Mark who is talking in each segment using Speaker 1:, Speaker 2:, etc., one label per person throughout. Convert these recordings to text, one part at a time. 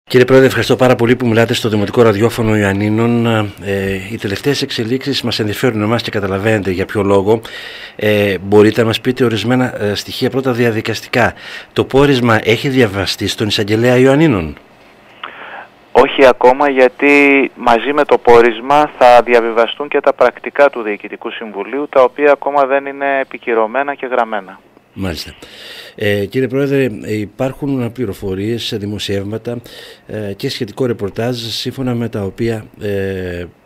Speaker 1: Κύριε Πρόεδρε, ευχαριστώ πάρα πολύ που μιλάτε στο Δημοτικό Ραδιόφωνο Ιωαννίνων. Οι τελευταίες εξελίξεις μας ενδιαφέρουν εμάς και καταλαβαίνετε για ποιο λόγο. Μπορείτε να μας πείτε ορισμένα στοιχεία, πρώτα διαδικαστικά. Το πόρισμα έχει διαβαστεί στον Εισαγγελέα Ιωαννίνων?
Speaker 2: Όχι ακόμα, γιατί μαζί με το πόρισμα θα διαβιβαστούν και τα πρακτικά του Διοικητικού Συμβουλίου, τα οποία ακόμα δεν είναι επικυρωμένα και γραμμένα.
Speaker 1: Μάλιστα. Κύριε Πρόεδρε, υπάρχουν πληροφορίες, δημοσιεύματα και σχετικό ρεπορτάζ σύμφωνα με τα οποία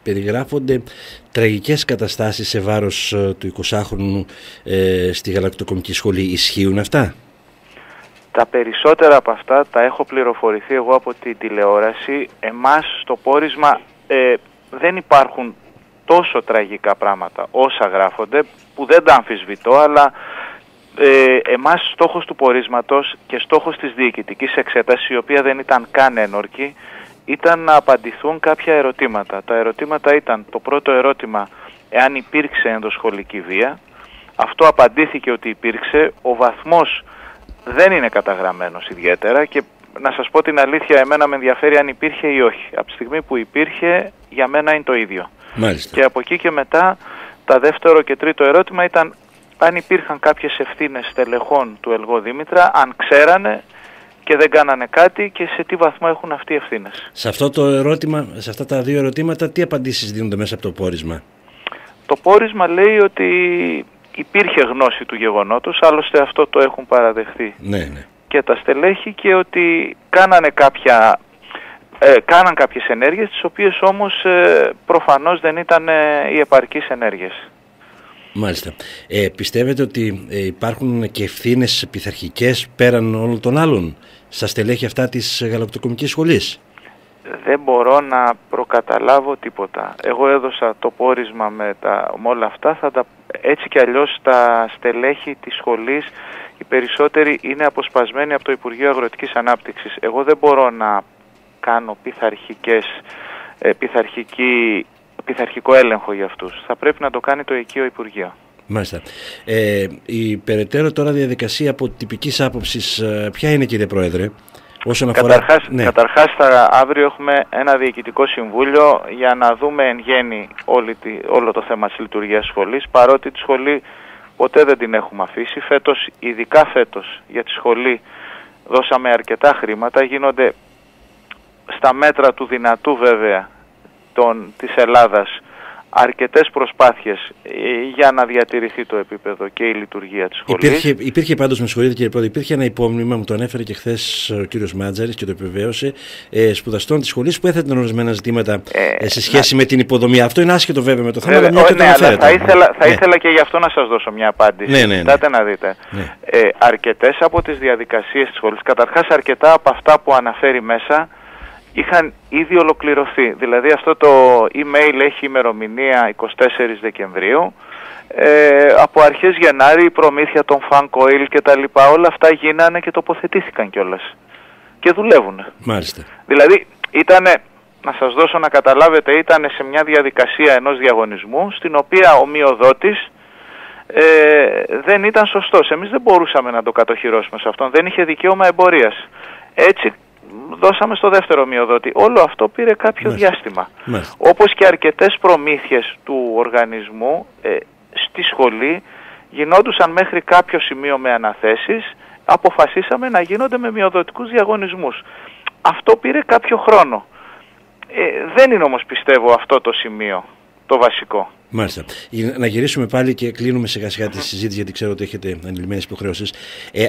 Speaker 1: περιγράφονται τραγικές καταστάσεις σε βάρος του 20χρονου στη Γαλακτοκομική Σχολή. Ισχύουν αυτά?
Speaker 2: Τα περισσότερα από αυτά τα έχω πληροφορηθεί εγώ από την τηλεόραση. Εμάς στο πόρισμα δεν υπάρχουν τόσο τραγικά πράγματα όσα γράφονται, που δεν τα αμφισβητώ, αλλά εμάς στόχος του πορίσματος και στόχος της διοικητικής εξέτασης, η οποία δεν ήταν καν ένορκη, ήταν να απαντηθούν κάποια ερωτήματα. Τα ερωτήματα ήταν: το πρώτο ερώτημα, εάν υπήρξε ενδοσχολική βία. Αυτό απαντήθηκε ότι υπήρξε. Ο βαθμός δεν είναι καταγραμμένος ιδιαίτερα και να σας πω την αλήθεια, εμένα με ενδιαφέρει αν υπήρχε ή όχι. Από τη στιγμή που υπήρχε, για μένα είναι το ίδιο.
Speaker 1: Μάλιστα.
Speaker 2: Και από εκεί και μετά, τα δεύτερο και τρίτο ερώτημα ήταν αν υπήρχαν κάποιες ευθύνες στελεχών του ΕΛΓΟ Δήμητρα, αν ξέρανε και δεν κάνανε κάτι και σε τι βαθμό έχουν αυτοί οι ευθύνες.
Speaker 1: Σε αυτό το ερώτημα, σε αυτά τα δύο ερωτήματα, τι απαντήσεις δίνονται μέσα από το πόρισμα?
Speaker 2: Το πόρισμα λέει ότι υπήρχε γνώση του γεγονότος, άλλωστε αυτό το έχουν παραδεχθεί και τα στελέχη, και ότι κάναν κάποιες ενέργειες, τις οποίες όμως προφανώς δεν ήταν οι επαρκείς ενέργειες.
Speaker 1: Μάλιστα. Πιστεύετε ότι υπάρχουν και ευθύνες πειθαρχικές πέραν όλων των άλλων στα στελέχη αυτά της Γαλακτοκομικής Σχολής?
Speaker 2: Δεν μπορώ να προκαταλάβω τίποτα. Εγώ έδωσα το πόρισμα με όλα αυτά. Έτσι κι αλλιώς τα στελέχη της σχολής, οι περισσότεροι είναι αποσπασμένοι από το Υπουργείο Αγροτικής Ανάπτυξης. Εγώ δεν μπορώ να κάνω πειθαρχικό έλεγχο για αυτούς. Θα πρέπει να το κάνει το οικείο Υπουργείο.
Speaker 1: Μάλιστα. Η περαιτέρω τώρα διαδικασία από τυπικής άποψης ποια είναι, κύριε Πρόεδρε?
Speaker 2: Καταρχάς αύριο έχουμε ένα διοικητικό συμβούλιο για να δούμε εν γέννη όλο το θέμα της λειτουργίας σχολής, παρότι τη σχολή ποτέ δεν την έχουμε αφήσει. Φέτος, ειδικά φέτος, για τη σχολή δώσαμε αρκετά χρήματα. Γίνονται στα μέτρα του δυνατού βέβαια της Ελλάδας αρκετές προσπάθειες για να διατηρηθεί το επίπεδο και η λειτουργία της σχολής.
Speaker 1: Υπήρχε πάντως, με συγχωρείτε κύριε Πρόεδρε, υπήρχε ένα υπόμνημα, μου το ανέφερε και χθες ο κύριος Μάτζαρης και το επιβεβαίωσε, σπουδαστών της σχολής που έθεταν ορισμένα ζητήματα σε σχέση με την υποδομή. Αυτό είναι άσχετο βέβαια με το θέμα, αλλά
Speaker 2: θα ήθελα και γι' αυτό να σας δώσω μια απάντηση. Κοιτάτε να δείτε. Αρκετές από τις διαδικασίες της σχολής, καταρχάς αρκετά από αυτά που αναφέρει μέσα, είχαν ήδη ολοκληρωθεί. Δηλαδή αυτό το email έχει ημερομηνία 24 Δεκεμβρίου. Από αρχές Γενάρη η προμήθεια των fan coil και τα λοιπά, όλα αυτά γίνανε και τοποθετήθηκαν κιόλας. Και δουλεύουν.
Speaker 1: Μάλιστα.
Speaker 2: Δηλαδή να σας δώσω να καταλάβετε, ήταν σε μια διαδικασία ενός διαγωνισμού, στην οποία ο μειοδότης δεν ήταν σωστός. Εμείς δεν μπορούσαμε να το κατοχυρώσουμε σε αυτόν. Δεν είχε δικαίωμα εμπορίας. Έτσι δώσαμε στο δεύτερο μειοδότη. Όλο αυτό πήρε κάποιο διάστημα. Όπως και αρκετές προμήθειες του οργανισμού στη σχολή γινόντουσαν μέχρι κάποιο σημείο με αναθέσεις, αποφασίσαμε να γίνονται με μειοδοτικούς διαγωνισμούς. Αυτό πήρε κάποιο χρόνο. Δεν είναι όμως, πιστεύω, αυτό το σημείο το βασικό.
Speaker 1: Μάλιστα. Να γυρίσουμε πάλι και κλείνουμε σιγά σιγά τη συζήτηση, γιατί ξέρω ότι έχετε ανηλυμένες υποχρεώσεις.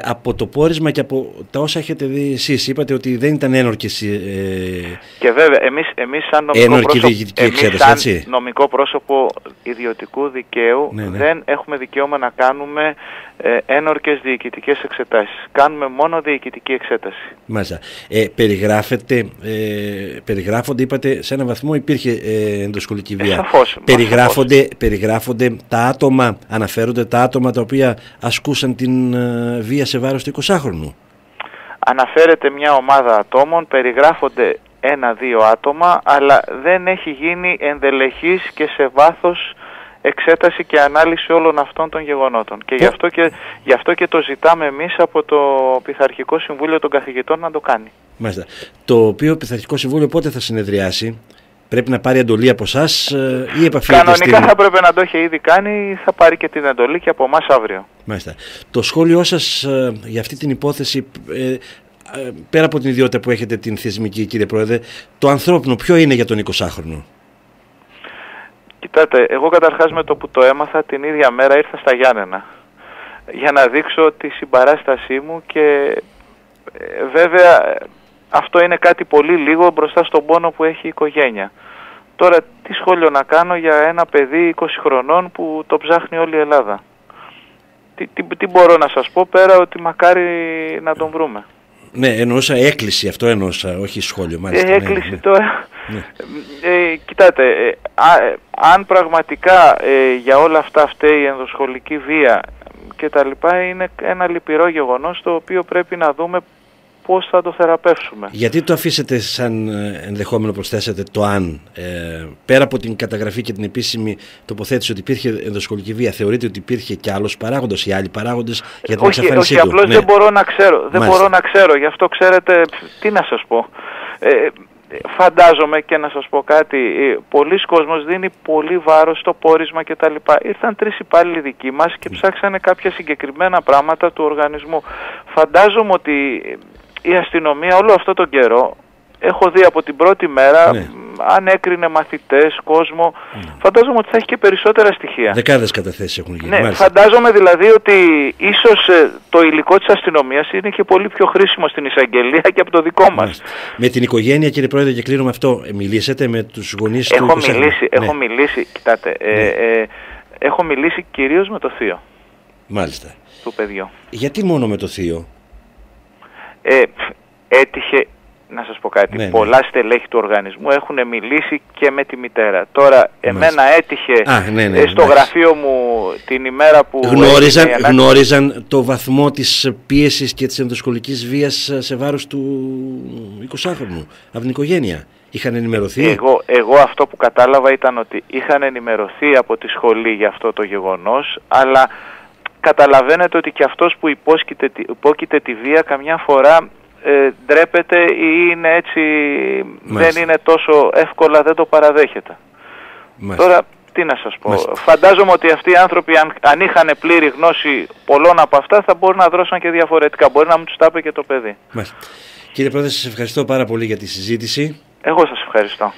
Speaker 1: Από το πόρισμα και από τα όσα έχετε δει εσείς, είπατε ότι δεν ήταν ένορκες.
Speaker 2: Και βέβαια, εμείς σαν νομικό πρόσωπο ιδιωτικού δικαίου δεν έχουμε δικαίωμα να κάνουμε ένορκες διοικητικές εξετάσεις. Κάνουμε μόνο διοικητική εξέταση.
Speaker 1: Μάλιστα. Περιγράφονται, είπατε, σε έναν βαθμό υπήρχε ενδοσχολική βία.
Speaker 2: Σαφώς.
Speaker 1: Περιγράφονται τα άτομα, αναφέρονται τα άτομα τα οποία ασκούσαν την βία σε βάρος του 20χρονου.
Speaker 2: Αναφέρεται μια ομάδα ατόμων, περιγράφονται 1-2 άτομα, αλλά δεν έχει γίνει ενδελεχής και σε βάθος εξέταση και ανάλυση όλων αυτών των γεγονότων. Και γι' αυτό και το ζητάμε εμείς από το Πειθαρχικό Συμβούλιο των Καθηγητών να το κάνει.
Speaker 1: Μάλιστα. Το οποίο Πειθαρχικό Συμβούλιο πότε θα συνεδριάσει? Πρέπει να πάρει εντολή από εσάς ή επαφίεται?
Speaker 2: Κανονικά θα πρέπει να το έχει ήδη κάνει ή θα πάρει και την εντολή και από εμάς αύριο.
Speaker 1: Μάλιστα. Το σχόλιο σας για αυτή την υπόθεση, πέρα από την ιδιότητα που έχετε την θεσμική, κύριε Πρόεδρε, το ανθρώπινο ποιο είναι για τον 20χρονο?
Speaker 2: Κοιτάτε, εγώ καταρχάς με το που το έμαθα την ίδια μέρα ήρθα στα Γιάννενα για να δείξω τη συμπαράστασή μου και βέβαια αυτό είναι κάτι πολύ λίγο μπροστά στον πόνο που έχει η οικογένεια. Τώρα τι σχόλιο να κάνω για ένα παιδί 20 χρονών που το ψάχνει όλη η Ελλάδα? Τι μπορώ να σας πω πέρα ότι μακάρι να τον βρούμε?
Speaker 1: Ναι, εννοούσα έκκληση, αυτό εννοούσα, όχι σχόλιο. Μάλιστα,
Speaker 2: έκκληση
Speaker 1: ναι.
Speaker 2: Τώρα.
Speaker 1: Ναι.
Speaker 2: Κοιτάτε, αν πραγματικά για όλα αυτά φταίει η ενδοσχολική βία και τα λοιπά, είναι ένα λυπηρό γεγονός το οποίο πρέπει να δούμε πώς θα το θεραπεύσουμε.
Speaker 1: Γιατί το αφήσετε σαν ενδεχόμενο, προσθέσετε το αν, πέρα από την καταγραφή και την επίσημη τοποθέτηση ότι υπήρχε ενδοσχολική βία, θεωρείτε ότι υπήρχε και άλλος παράγοντας ή άλλοι παράγοντες για την εξαφάνισή του?
Speaker 2: Όχι, απλώς δεν μπορώ να ξέρω. Δεν μπορώ να ξέρω. Γι' αυτό ξέρετε, τι να σας πω. Φαντάζομαι και να σας πω κάτι, πολλοί κόσμος δίνει πολύ βάρος στο πόρισμα κτλ. Ήρθαν 3 υπάλληλοι δικοί μας και ψάξανε κάποια συγκεκριμένα πράγματα του οργανισμού. Φαντάζομαι ότι η αστυνομία όλο αυτό τον καιρό, έχω δει από την πρώτη μέρα, αν έκρινε μαθητές, κόσμο, φαντάζομαι ότι θα έχει και περισσότερα στοιχεία.
Speaker 1: Δεκάδες καταθέσεις έχουν γίνει.
Speaker 2: Ναι, φαντάζομαι δηλαδή ότι ίσως το υλικό της αστυνομίας είναι και πολύ πιο χρήσιμο στην εισαγγελία και από το δικό μας.
Speaker 1: Με την οικογένεια, κύριε Πρόεδρε, και κλείνουμε αυτό, μιλήσετε με τους γονείς του?
Speaker 2: Έχω μιλήσει, κοιτάτε, έχω μιλήσει κυρίως με το θείο.
Speaker 1: Μάλιστα.
Speaker 2: Του παιδιού.
Speaker 1: Γιατί μόνο με το θείο?
Speaker 2: Έτυχε, να σας πω κάτι, πολλά στελέχη του οργανισμού έχουν μιλήσει και με τη μητέρα. Τώρα, εμένα έτυχε στο γραφείο μου την ημέρα που...
Speaker 1: Γνώριζαν το βαθμό της πίεσης και της ενδοσχολικής βίας σε βάρος του 20χρονου από την οικογένεια? Είχαν ενημερωθεί?
Speaker 2: Εγώ αυτό που κατάλαβα ήταν ότι είχαν ενημερωθεί από τη σχολή για αυτό το γεγονός, αλλά καταλαβαίνετε ότι και αυτός που υπόκειται τη βία καμιά φορά ντρέπεται ή είναι έτσι, δεν είναι τόσο εύκολα, δεν το παραδέχεται. Τώρα τι να σας πω, φαντάζομαι ότι αυτοί οι άνθρωποι αν είχαν πλήρη γνώση πολλών από αυτά θα μπορούν να δρώσουν και διαφορετικά, μπορεί να μου τους τα είπε και το παιδί.
Speaker 1: Κύριε Πρόεδρε, σας ευχαριστώ πάρα πολύ για τη συζήτηση.
Speaker 2: Εγώ σας ευχαριστώ.